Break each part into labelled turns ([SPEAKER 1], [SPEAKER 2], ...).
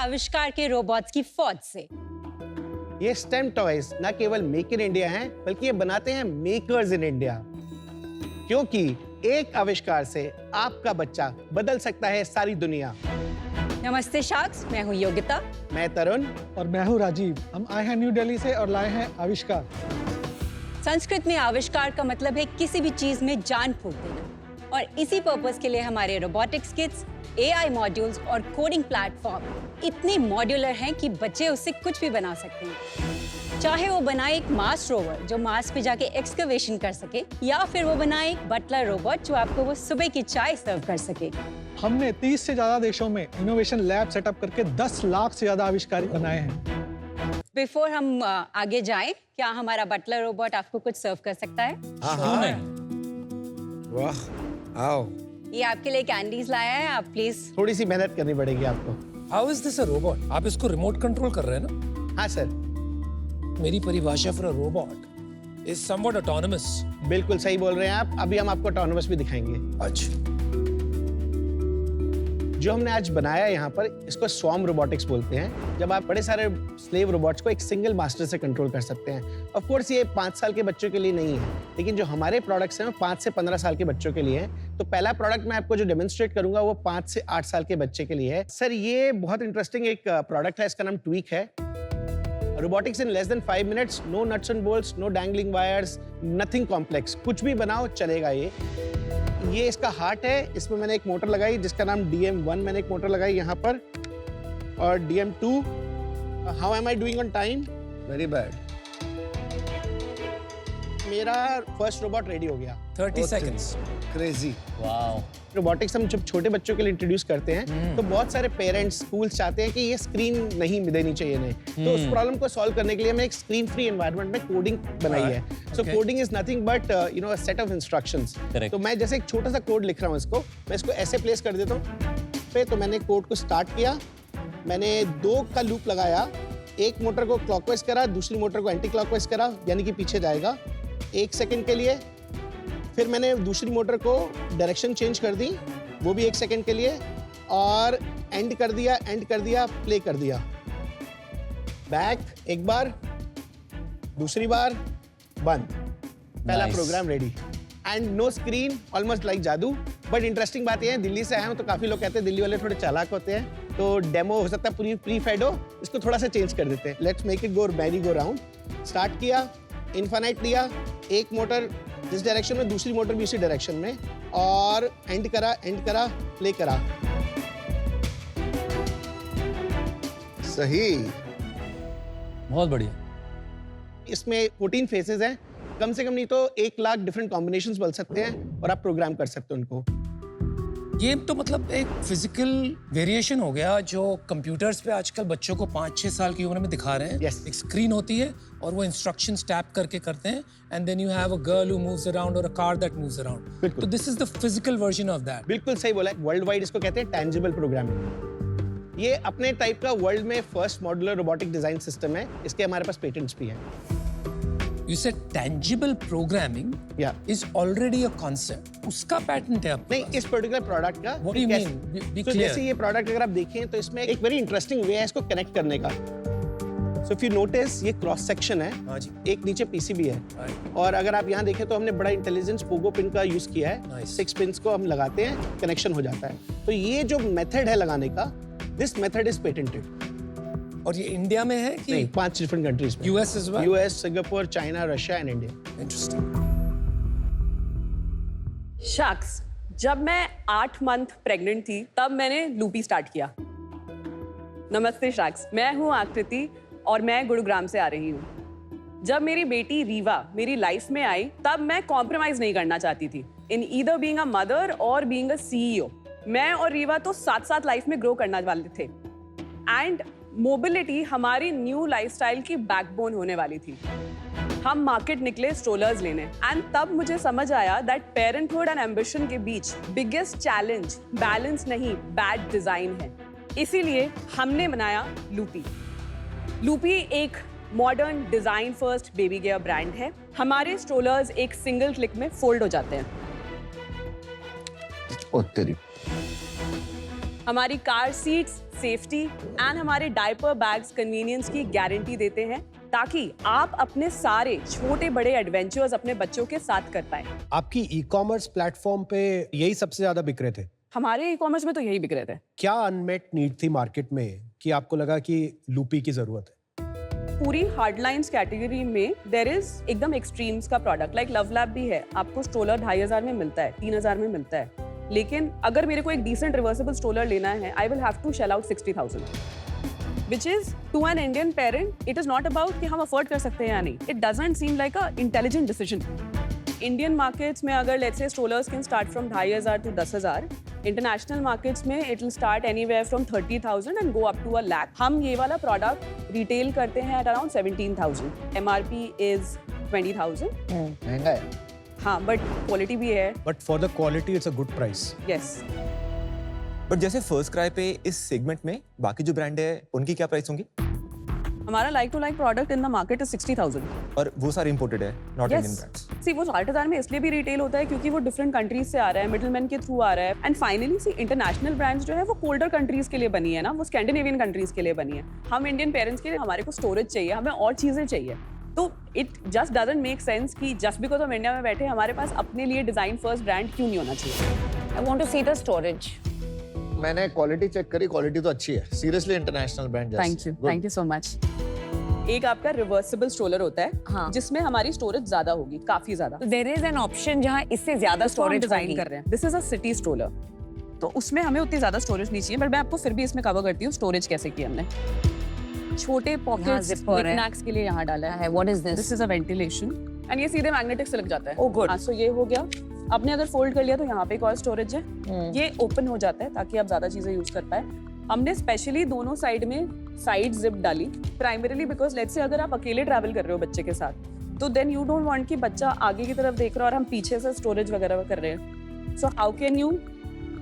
[SPEAKER 1] आविष्कार के रोबोट्स की फौज से।
[SPEAKER 2] ये स्टेम टॉयज न केवल मेक इन इंडिया हैं, बल्कि ये बनाते हैं मेकर्स इन इंडिया। क्योंकि एक आविष्कार से आपका बच्चा बदल सकता है सारी दुनिया।
[SPEAKER 1] नमस्ते शार्क्स, मैं हूँ योगिता।
[SPEAKER 2] मैं तरुण।
[SPEAKER 3] और मैं हूँ राजीव। हम आए हैं न्यू दिल्ली से और लाए हैं आविष्कार।
[SPEAKER 1] संस्कृत में आविष्कार का मतलब है किसी भी चीज में जान फूंक देना, और इसी पर्पस के लिए हमारे रोबोटिक्स किट्स, AI मॉड्यूल्स और कोडिंग प्लेटफॉर्म इतने मॉड्यूलर हैं कि बच्चे उससे कुछ भी बना सकते हैं। चाहे वो बनाए एक मार्स रोवर जो मार्स पे जाके एक्सकवेशन कर सके, या फिर वो बनाए एक बटलर रोबोट जो आपको वो सुबह की चाय सर्व कर सके।
[SPEAKER 3] हमने 30 से ज्यादा देशों में इनोवेशन लैब सेटअप करके 10 लाख से ज्यादा आविष्कार बनाए हैं।
[SPEAKER 1] बिफोर हम आगे जाएं, क्या हमारा बटलर रोबोट आपको कुछ सर्व कर सकता है?
[SPEAKER 2] हाँ। वाह, आओ।
[SPEAKER 1] ये आपके लिए कैंडीज लाया है, आप प्लीज।
[SPEAKER 2] थोड़ी सी मेहनत करनी पड़ेगी आपको।
[SPEAKER 4] How is this a robot? आप इसको रिमोट कंट्रोल कर रहे हैं ना?
[SPEAKER 2] हाँ सर।
[SPEAKER 4] मेरी परिभाषा for a robot is somewhat autonomous.
[SPEAKER 2] बिल्कुल सही बोल रहे हैं आप। अभी हम आपको ऑटोनमस भी दिखाएंगे।
[SPEAKER 4] अच्छा।
[SPEAKER 2] जो हमने आज बनाया यहाँ पर, इसको स्वॉर्म रोबोटिक्स बोलते हैं। जब आप बड़े सारे स्लेव रोबोट्स को एक सिंगल मास्टर से कंट्रोल कर सकते हैं। ऑफ कोर्स ये 5 साल के बच्चों के लिए नहीं है, लेकिन जो हमारे प्रोडक्ट्स हैं वो 5 से 15 साल के बच्चों के लिए हैं। तो पहला प्रोडक्ट मैं आपको जो डेमोन्स्ट्रेट करूंगा वो 5 से 8 साल के बच्चे के लिए है। सर, ये बहुत इंटरेस्टिंग एक प्रोडक्ट है, इसका नाम ट्वीक है। Robotics in less than 5 minutes, no nuts and bolts, no dangling wires, nothing complex, कुछ भी बनाओ चलेगा। ये इसका हार्ट है। इसमें मैंने एक मोटर लगाई जिसका नाम DM1 मैंने एक मोटर लगाई यहाँ पर, और DM2। How am I doing on time? Very bad. मेरा फर्स्ट रोबोट रेडी हो गया।
[SPEAKER 4] 30 सेकंड्स।
[SPEAKER 2] क्रेजी।
[SPEAKER 4] वाओ।
[SPEAKER 2] रोबोटिक्स हम जब छोटे बच्चों के लिए इंट्रोड्यूस करते हैं तो बहुत सारे पेरेंट्स, स्कूल्स चाहते हैं कि ये स्क्रीन नहीं देनी चाहिए इन्हें। तो उस प्रॉब्लम को सॉल्व करने के लिए हमने एक स्क्रीन फ्री एनवायरनमेंट में कोडिंग बनाई है। So coding is nothing but a set of instructions. तो मैं जैसे एक छोटा सा कोड लिख रहा हूँ, मैं इसको ऐसे प्लेस कर देता हूँ। तो मैंने कोड को स्टार्ट किया, मैंने 2 का लूप लगाया, एक मोटर को क्लॉकवाइज करा, दूसरी मोटर को एंटी क्लॉकवाइज करा, यानी कि पीछे जाएगा 1 सेकंड के लिए। फिर मैंने दूसरी मोटर को डायरेक्शन चेंज कर दी, वो भी 1 सेकंड के लिए, और एंड कर दिया, प्ले कर दिया। बैक एक बार, दूसरी बार, बंद। पहला program ready. And no screen, almost like जादू। बट इंटरेस्टिंग बात यह है, दिल्ली से आया हूँ तो काफी लोग कहते हैं दिल्ली वाले थोड़े चालाक होते हैं, तो डेमो हो सकता है पूरी प्री-फेड हो, इसको थोड़ा सा चेंज कर देते हैं। Let's make it go merry go round. Start किया, इनफाइनाइट लिया, एक मोटर जिस डायरेक्शन में, दूसरी मोटर भी उसी डायरेक्शन में, और एंड करा, प्ले करा। सही।
[SPEAKER 4] बहुत बढ़िया।
[SPEAKER 2] इसमें 14 फेसेस हैं। कम से कम नहीं तो 1 लाख डिफरेंट कॉम्बिनेशंस बन सकते हैं, और आप प्रोग्राम कर सकते हो उनको।
[SPEAKER 4] ये तो मतलब एक फिजिकल वेरिएशन हो गया जो कंप्यूटर्स पे आजकल बच्चों को 5-6 साल की उम्र में दिखा रहे हैं।
[SPEAKER 2] Yes.
[SPEAKER 4] एक स्क्रीन होती है और वो इंस्ट्रक्शंस टैप करके करते हैं, and then you have a girl who moves around और a car that moves around. तो this is the physical version of that.
[SPEAKER 2] बिल्कुल सही बोला है। वर्ल्ड वाइड इसको कहते हैं टैंजिबल प्रोग्रामिंग। ये अपने टाइप का वर्ल्ड में first modular robotic design system है। इसके हमारे पास पेटेंट्स भी हैं।
[SPEAKER 4] You said tangible programming is already a concept. उसका पैटेंट है आपके
[SPEAKER 2] नहीं,
[SPEAKER 4] पास?
[SPEAKER 2] इस पर्टिकुलर प्रोडक्ट का।
[SPEAKER 4] What do you mean? Be
[SPEAKER 2] तो
[SPEAKER 4] clear.
[SPEAKER 2] जैसे ये प्रोडक्ट अगर आप देखें तो इसमें एक वेरी इंटरेस्टिंग वे है इसको कनेक्ट करने का। सो इफ यू नोटिस, ये क्रॉस सेक्शन है।
[SPEAKER 4] हाँ जी।
[SPEAKER 2] एक नीचे PCB है।
[SPEAKER 4] Right.
[SPEAKER 2] और अगर आप यहाँ देखें तो हमने बड़ा इंटेलिजेंस पोगो पिन का यूज किया है।
[SPEAKER 4] Nice.
[SPEAKER 2] 6 पिन्स को हम लगाते हैं, कनेक्शन हो जाता है। तो ये जो मेथड है लगाने का, दिस मेथड इज पेटेंटेड।
[SPEAKER 4] और ये इंडिया में है कि
[SPEAKER 2] नहीं, 5 डिफरेंट कंट्रीज में।
[SPEAKER 4] US as well?
[SPEAKER 2] US, Singapore, China, Russia and India.
[SPEAKER 4] Interesting.
[SPEAKER 5] शख्स, जब मैं 8 मंथ प्रेग्नेंट थी तब मैंने लूपी स्टार्ट किया। नमस्ते शख्स, मैं हूँ आकृति और मैं गुरुग्राम से आ रही हूँ। जब मेरी बेटी रीवा मेरी लाइफ में आई तब मैं कॉम्प्रोमाइज नहीं करना चाहती थी in either being a mother और बीइंग अ CEO। मैं और रीवा तो साथ लाइफ में ग्रो करना वाले थे, एंड मोबिलिटी हमारी न्यू लाइफस्टाइल की बैकबोन होने वाली थी। हम मार्केट निकले स्ट्रोलर्स लेने, एंड तब मुझे समझ आया दैट पेरेंटहुड एंड एम्बिशन के बीच बिगेस्ट चैलेंज बैलेंस नहीं, बैड डिजाइन है। इसीलिए हमने बनाया लूपी। लूपी एक modern design first baby gear brand है। हमारे स्ट्रोलर्स एक सिंगल क्लिक में फोल्ड हो जाते हैं।
[SPEAKER 2] ओ तेरी।
[SPEAKER 5] हमारी कार सीट्स सेफ्टी एंड हमारे डायपर बैग्स कन्वीनियंस की गारंटी देते हैं ताकि आप अपने सारे छोटे बड़े एडवेंचर्स अपने बच्चों के साथ कर पाए।
[SPEAKER 6] आपकी ई-कॉमर्स प्लेटफॉर्म पे यही सबसे ज्यादा बिक रहे थे?
[SPEAKER 5] हमारे ई कॉमर्स में तो यही बिक रहे थे।
[SPEAKER 6] क्या अनमेट नीड थी मार्केट में कि आपको लगा कि लूपी की जरूरत है?
[SPEAKER 5] पूरी हार्डलाइंस कैटेगरी में देयर इज एकदम एक्सट्रीम्स का प्रोडक्ट लाइक लव लैब भी है, आपको स्ट्रोलर 2500 में मिलता है, 3000 में मिलता है, लेकिन अगर मेरे को एक डिसेंट रिवर्सिबल स्ट्रोलर लेना है I will have to shell out 60,000 which is to an Indian parent it is not about कि हम अफोर्ड कर सकते हैं या नहीं, it doesn't seem like a intelligent decision. Indian markets में अगर let's say strollers can start from 2500 to 10,000, international markets में it will start anywhere from 30,000 and go up to 1,00,000. हम ये वाला product retail करते हैं at around 17,000. MRP is 20,000.
[SPEAKER 7] महंगा है।
[SPEAKER 5] हाँ, but quality भी है.
[SPEAKER 6] But for the quality it's a good price.
[SPEAKER 5] Yes.
[SPEAKER 8] But जैसे फर्स्ट क्राई पे इस सेगमेंट में बाकी जो ब्रांड है उनकी क्या प्राइस होंगी?
[SPEAKER 5] हमारा like to like product in the market is 60,000.
[SPEAKER 8] और वो सारे इंपोर्टेड है, नॉट इंडियन ब्रांड्स।
[SPEAKER 5] सी वो 60,000 में इसलिए भी रिटेल होता है क्योंकि वो डिफरेंट कंट्रीज से आ रहा है, मिडलमैन के थ्रू आ रहा है। And finally see international brands जो है वो कोल्डर कंट्रीज के लिए बनी है ना, वो स्कैंडिनेवियन कंट्रीज के लिए बनी है। हम इंडियन पेरेंट्स के लिए हमारे को स्टोरेज चाहिए, हमें और चीजें चाहिए, तो it just doesn't make sense कि जस्ट बिकॉज हम इंडिया में बैठे हमारे पास अपने लिए डिजाइन फर्स्ट ब्रांड क्यों नहीं होना चाहिए।
[SPEAKER 1] I want to see the storage.
[SPEAKER 7] मैंने क्वालिटी चेक करी, क्वालिटी तो अच्छी है, seriously international brand.
[SPEAKER 5] Thank you so much. एक आपका रिवर्सिबल स्ट्रोलर होता है,
[SPEAKER 1] हाँ।
[SPEAKER 5] जिसमें हमारी स्टोरेज ज्यादा होगी, काफी ज्यादा।
[SPEAKER 1] देयर इज एन ऑप्शन जहां इससे ज्यादा स्टोरेज
[SPEAKER 5] डिजाइन कर रहे हैं। This is a city stroller, तो उसमें हमें उतनी ज्यादा स्टोरेज नहीं चाहिए, बट मैं आपको फिर भी इसमें कवर करती हूँ स्टोरेज कैसे की हमने। छोटे पॉकेट्स निकनैक्स के लिए यहाँ डाला है।
[SPEAKER 1] What is this?
[SPEAKER 5] This is a ventilation and ये सीधे मैग्नेटिक से लग जाता है।
[SPEAKER 1] Oh, good.
[SPEAKER 5] हाँ, so ये हो गया। आपने अगर फोल्ड कर लिया तो यहाँ पे एक और स्टोरेज है, ये ओपन हो जाता है ताकि आप ज्यादा चीजें यूज कर पाए। हमने स्पेशली दोनों साइड में साइड जिप डाली, प्राइमरीली बिकॉज लेट्स से अगर आप अकेले ट्रैवल कर रहे हो बच्चे के साथ, तो देन यू डोंट वांट कि बच्चा आगे की तरफ देख रहा है और हम पीछे से स्टोरेज वगैरह कर रहे हैं। So how can you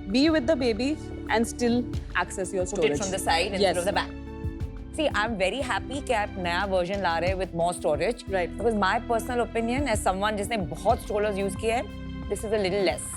[SPEAKER 5] be with the baby and still access your
[SPEAKER 1] Put it
[SPEAKER 5] storage
[SPEAKER 1] from the side instead of the back. See, I'm very happy कि आप नया वर्जन ला रहे हैं with more storage.
[SPEAKER 5] Right.
[SPEAKER 1] Because my personal opinion as someone जिसने बहुत strollers use किए हैं, this is a little less.